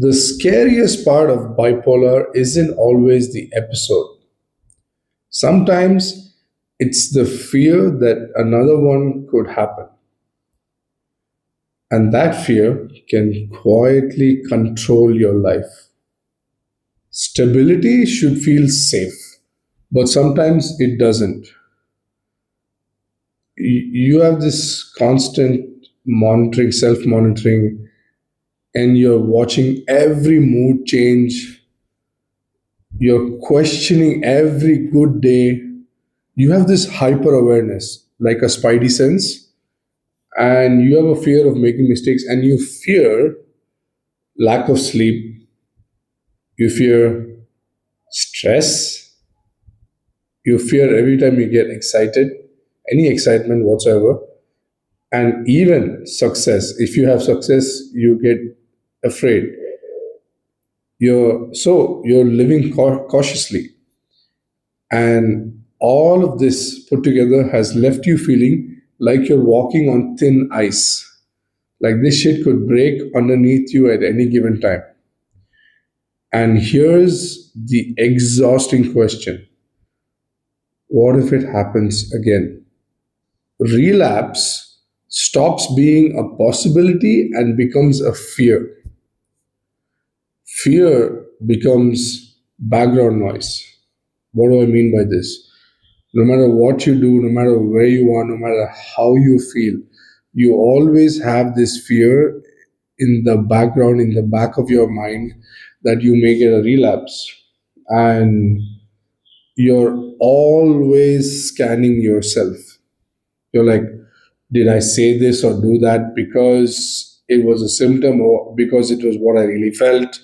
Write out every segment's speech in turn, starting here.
The scariest part of bipolar isn't always the episode. Sometimes it's the fear that another one could happen. And that fear can quietly control your life. Stability should feel safe, but sometimes it doesn't. You have this constant monitoring, self monitoring, and you're watching every mood change. You're questioning every good day. You have this hyper awareness, like a spidey sense, and you have a fear of making mistakes, and you fear lack of sleep, you fear stress, you fear every time you get excited, any excitement whatsoever, and even success. If you have success, you get afraid. You're living cautiously, and all of this put together has left you feeling like you're walking on thin ice. Like this shit could break underneath you at any given time. And here's the exhausting question: what if it happens again? Relapse stops being a possibility and becomes a fear. Fear becomes background noise. What do I mean by this? No matter what you do, no matter where you are, no matter how you feel, you always have this fear in the background, in the back of your mind, that you may get a relapse. And you're always scanning yourself. You're like, did I say this or do that because it was a symptom or because it was what I really felt?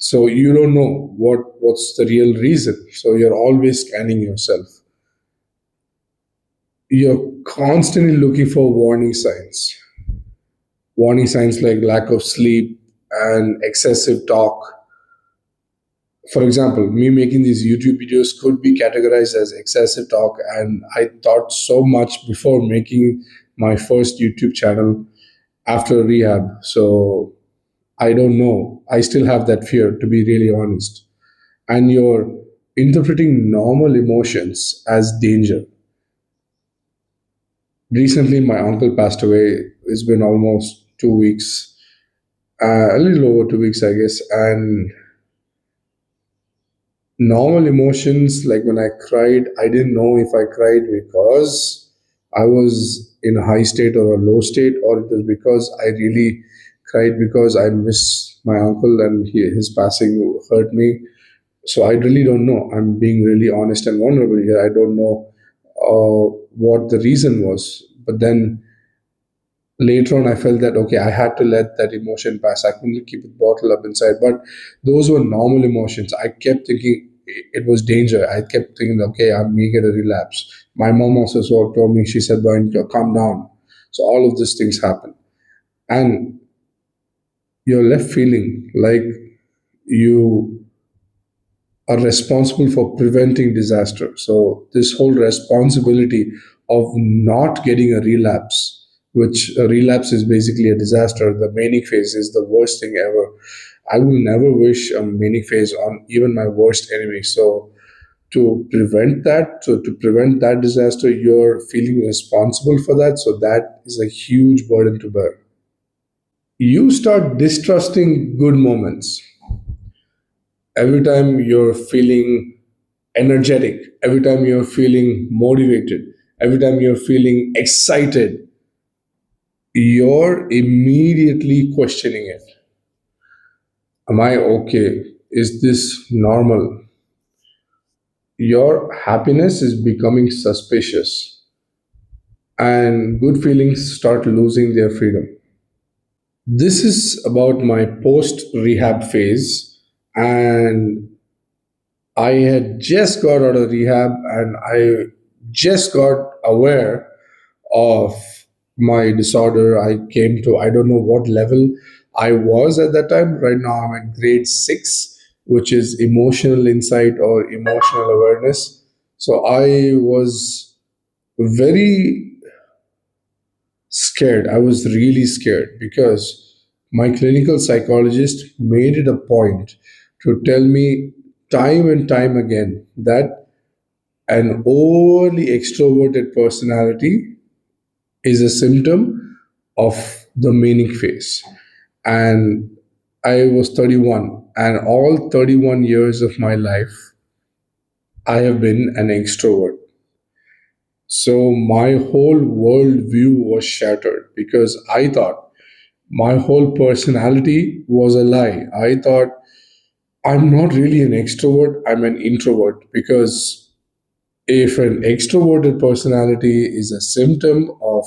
So you don't know what's the real reason. So you're always scanning yourself. You're constantly looking for warning signs. Warning signs like lack of sleep and excessive talk. For example, me making these YouTube videos could be categorized as excessive talk, and I thought so much before making my first YouTube channel after rehab. So I don't know. I still have that fear, to be really honest. And you're interpreting normal emotions as danger. Recently, my uncle passed away. It's been almost 2 weeks, a little over 2 weeks, I guess. And normal emotions, like when I cried, I didn't know if I cried because I was in a high state or a low state, or it was because I really cried because I miss my uncle and his passing hurt me. So I really don't know. I'm being really honest and vulnerable here. I don't know what the reason was. But then later on, I felt that, okay, I had to let that emotion pass. I couldn't keep it bottled up inside. But those were normal emotions. I kept thinking it was danger. I kept thinking, okay, I may get a relapse. My mom also told me, she said, Brian, calm down. So all of these things happen. And you're left feeling like you are responsible for preventing disaster. So this whole responsibility of not getting a relapse, which a relapse is basically a disaster. The manic phase is the worst thing ever. I will never wish a manic phase on even my worst enemy. So to prevent that disaster, you're feeling responsible for that. So that is a huge burden to bear. You start distrusting good moments. Every time you're feeling energetic, every time you're feeling motivated, every time you're feeling excited, you're immediately questioning it. Am I okay? Is this normal? Your happiness is becoming suspicious, and good feelings start losing their freedom. This is about my post rehab phase, and I had just got out of rehab and I just got aware of my disorder. I came to, I don't know what level I was at that time. Right now, I'm at grade 6, which is emotional insight or emotional awareness. So I was very scared. I was really scared because My clinical psychologist made it a point to tell me time and time again that an overly extroverted personality is a symptom of the manic phase. And I was 31, and all 31 years of my life, I have been an extrovert. So my whole worldview was shattered because I thought my whole personality was a lie. I thought I'm not really an extrovert, I'm an introvert because if an extroverted personality is a symptom of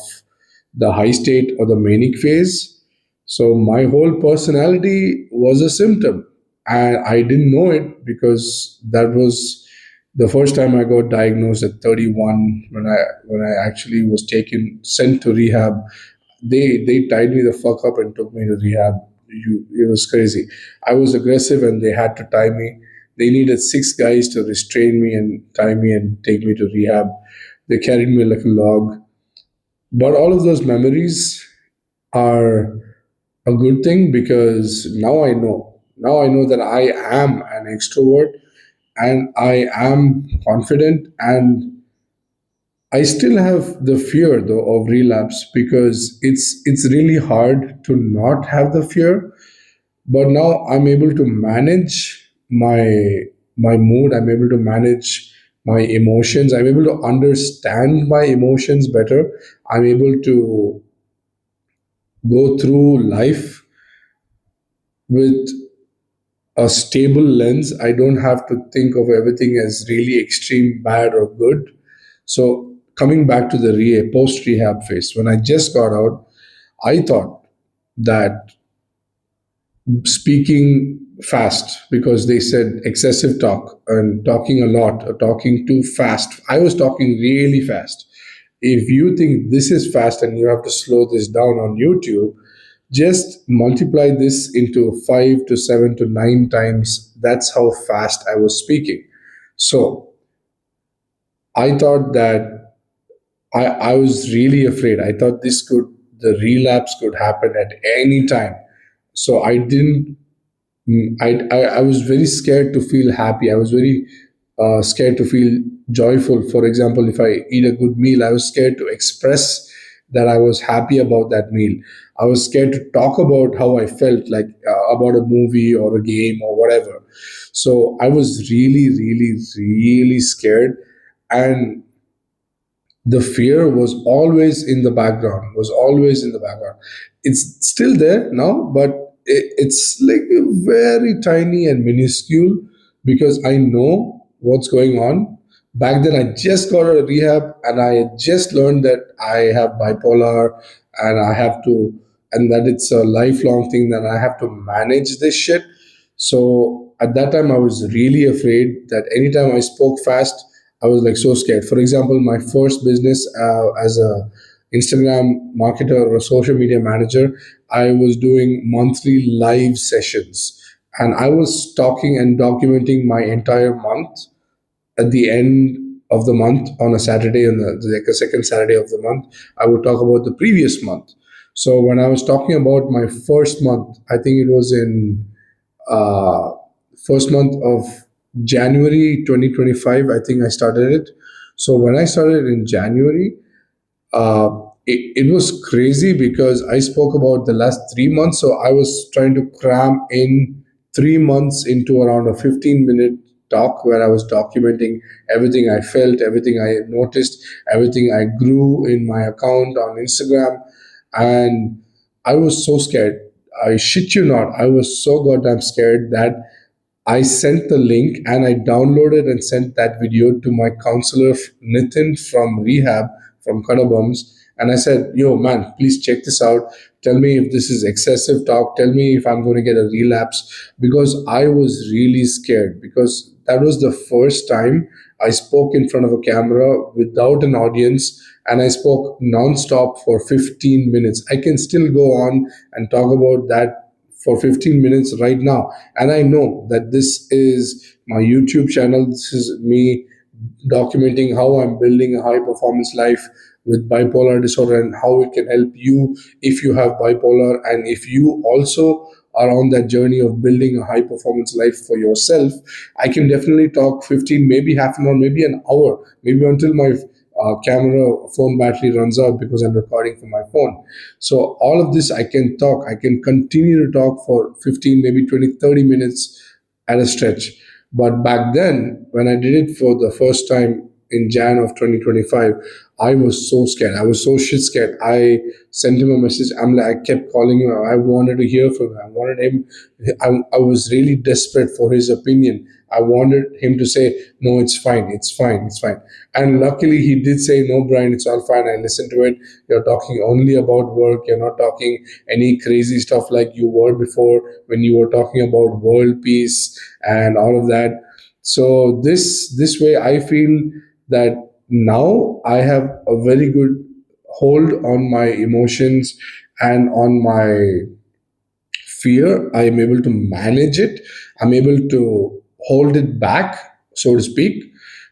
the high state or the manic phase, so my whole personality was a symptom. And I didn't know it because that was the first time I got diagnosed at 31 when I actually was taken sent to rehab. They tied me the fuck up and took me to rehab. It was crazy. I was aggressive and they had to tie me. They needed six guys to restrain me and tie me and take me to rehab. They carried me like a log. But all of those memories are a good thing because now I know. Now I know that I am an extrovert and I am confident, and I still have the fear though of relapse because it's really hard to not have the fear. But now I'm able to manage my mood. I'm able to manage my emotions. I'm able to understand my emotions better. I'm able to go through life with a stable lens. I don't have to think of everything as really extreme bad or good. So coming back to the post rehab phase, when I just got out, I thought that speaking fast, because they said excessive talk and talking a lot or talking too fast. I was talking really fast. If you think this is fast and you have to slow this down on YouTube, just multiply this into 5 to 7 to 9 times. That's how fast I was speaking. So I thought that I was really afraid. I thought the relapse could happen at any time. So I didn't I was very scared to feel happy. I was very scared to feel joyful. For example, if I eat a good meal, I was scared to express that I was happy about that meal. I was scared to talk about how I felt, like about a movie or a game or whatever. So I was really, really, really scared. And the fear was always in the background, was always in the background. It's still there now, but it's like very tiny and minuscule because I know what's going on. Back then I just got out of rehab and I just learned that I have bipolar, and I have to and that it's a lifelong thing, that I have to manage this shit. So at that time, I was really afraid that anytime I spoke fast, I was like so scared. For example, my first business as a Instagram marketer or a social media manager, I was doing monthly live sessions, and I was talking and documenting my entire month at the end of the month on a Saturday, and like a second Saturday of the month, I would talk about the previous month. So when I was talking about my first month, I think it was in uh, first month of January 2025. I think I started it. So when I started in January, it was crazy because I spoke about the last 3 months. So I was trying to cram in 3 months into around a 15-minute talk where I was documenting everything I felt, everything I noticed, everything I grew in my account on Instagram. And I was so scared. I shit you not. I was so goddamn scared that I sent the link and I downloaded and sent that video to my counselor, Nitin from rehab, from Kadabums. And I said, yo, man, please check this out. Tell me if this is excessive talk. Tell me if I'm going to get a relapse. Because I was really scared, because that was the first time I spoke in front of a camera without an audience, and I spoke nonstop for 15 minutes. I can still go on and talk about that for 15 minutes right now. And I know that this is my YouTube channel. This is me documenting how I'm building a high performance life with bipolar disorder and how it can help you if you have bipolar, and if you also are on that journey of building a high performance life for yourself. I can definitely talk 15, maybe half an hour, maybe an hour, maybe until my camera phone battery runs out because I'm recording from my phone. So all of this I can talk, I can continue to talk for 15, maybe 20, 30 minutes at a stretch. But back then, when I did it for the first time in Jan of 2025, I was so scared. I was so shit scared. I sent him a message. I kept calling him. I wanted to hear from him. I wanted him. I was really desperate for his opinion. I wanted him to say, no, it's fine. It's fine. It's fine. And luckily, he did say, no, Brian, it's all fine. I listened to it. You're talking only about work. You're not talking any crazy stuff like you were before when you were talking about world peace and all of that. So this way, I feel that now I have a very good hold on my emotions and on my fear. I am able to manage it. I'm able to hold it back, so to speak.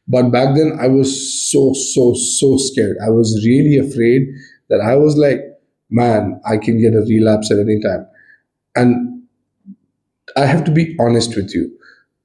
But back then, I was so scared. I was really afraid that I was like, man, I can get a relapse at any time. And I have to be honest with you.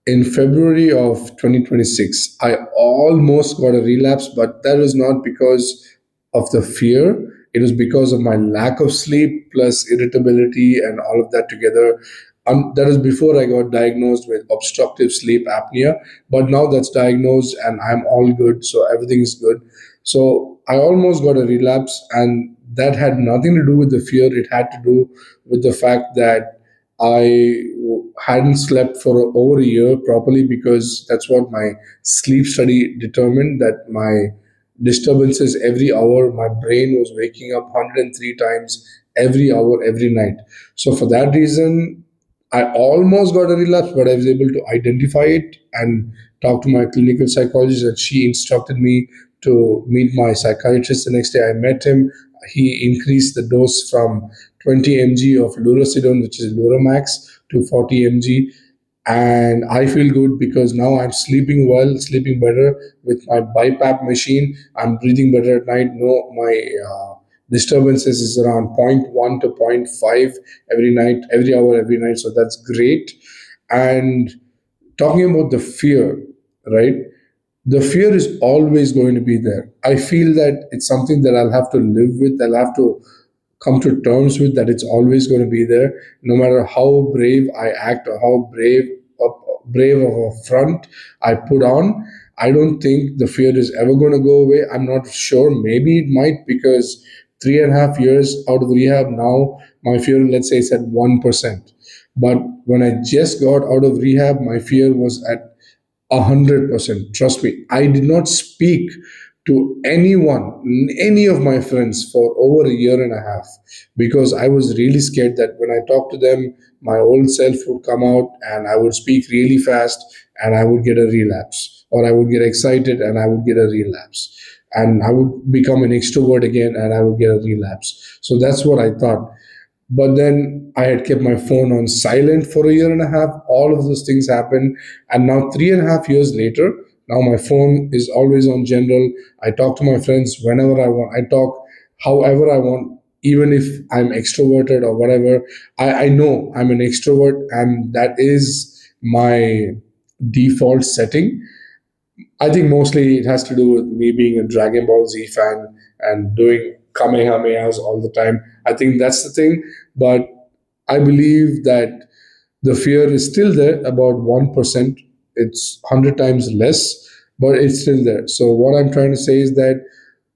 In February of 2026, I almost got a relapse, but that was not because of the fear. It was because of my lack of sleep plus irritability and all of that together. That was before I got diagnosed with obstructive sleep apnea, but now that's diagnosed and I'm all good, so everything is good. So I almost got a relapse, and that had nothing to do with the fear. It had to do with the fact that I hadn't slept for over a year properly, because that's what my sleep study determined, that my disturbances every hour, my brain was waking up 103 times every hour, every night. So for that reason, I almost got a relapse, but I was able to identify it and talk to my clinical psychologist, and she instructed me to meet my psychiatrist the next day. I met him. He increased the dose from 20 mg of lurasidone, which is Luramax, to 40 mg. And I feel good because now I'm sleeping well, sleeping better with my BiPAP machine. I'm breathing better at night. No, my disturbances is around zero point 0.1 to zero point 0.5 every night, every hour, every night. So that's great. And talking about the fear, right? The fear is always going to be there. I feel that it's something that I'll have to live with. I'll have to come to terms with, that it's always going to be there, no matter how brave I act or how brave of a front I put on. I don't think the fear is ever going to go away. I'm not sure. Maybe it might, because 3.5 years out of rehab now, my fear, let's say, is at 1%. But when I just got out of rehab, my fear was at 100%. Trust me, I did not speak to anyone, any of my friends, for over a year and a half, because I was really scared that when I talked to them, my old self would come out and I would speak really fast and I would get a relapse, or I would get excited and I would get a relapse, and I would become an extrovert again and I would get a relapse. So that's what I thought. But then I had kept my phone on silent for a year and a half. All of those things happened. And now, 3.5 years later, now my phone is always on general. I talk to my friends whenever I want. I talk however I want, even if I'm extroverted or whatever. I know I'm an extrovert, and that is my default setting. I think mostly it has to do with me being a Dragon Ball Z fan and doing Kamehamehas all the time. I think that's the thing. But I believe that the fear is still there, about 1%. It's 100 times less, but it's still there. So, what I'm trying to say is that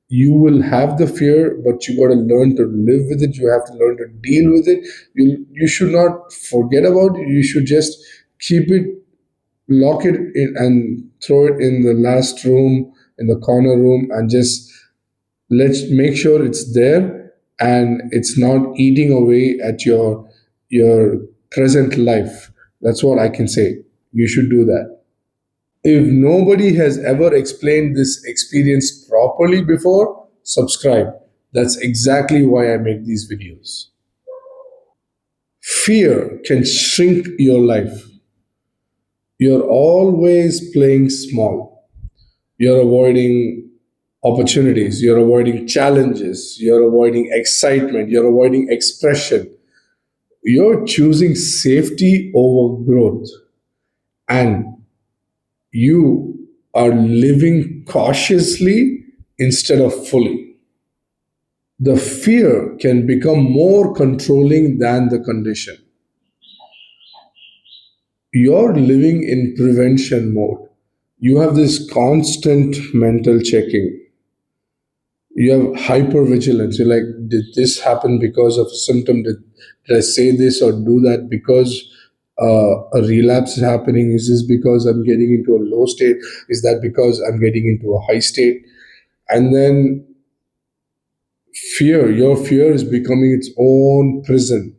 you will have the fear, but you got to learn to live with it. You have to learn to deal with it. You should not forget about it. You should just keep it, lock it in, and throw it in the last room, in the corner room, and just let's make sure it's there and it's not eating away at your present life. That's what I can say. You should do that. If nobody has ever explained this experience properly before, subscribe. That's exactly why I make these videos. Fear can shrink your life. You're always playing small. You're avoiding opportunities, you're avoiding challenges, you're avoiding excitement, you're avoiding expression. You're choosing safety over growth, and you are living cautiously instead of fully. The fear can become more controlling than the condition. You're living in prevention mode. You have this constant mental checking. You have hypervigilance. You're like, did this happen because of a symptom? Did I say this or do that because a relapse is happening? Is this because I'm getting into a low state? Is that because I'm getting into a high state? And then your fear is becoming its own prison.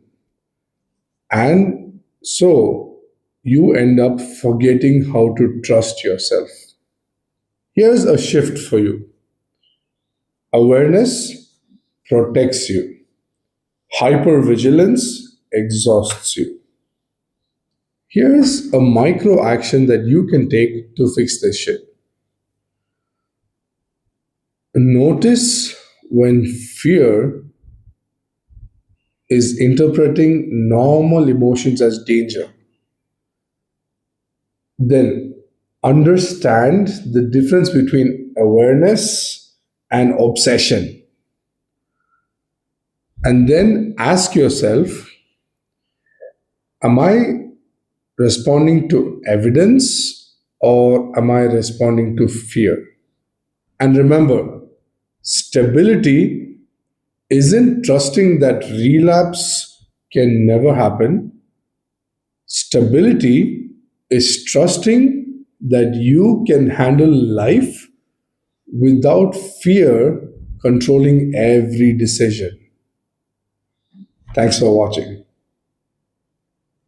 And so you end up forgetting how to trust yourself. Here's a shift for you: awareness protects you, hypervigilance exhausts you. Here's a micro action that you can take to fix this shit. Notice when fear is interpreting normal emotions as danger. Then understand the difference between awareness and obsession. And then ask yourself, am I responding to evidence or am I responding to fear? And remember, stability isn't trusting that relapse can never happen. Stability is trusting that you can handle life without fear controlling every decision. Thanks for watching.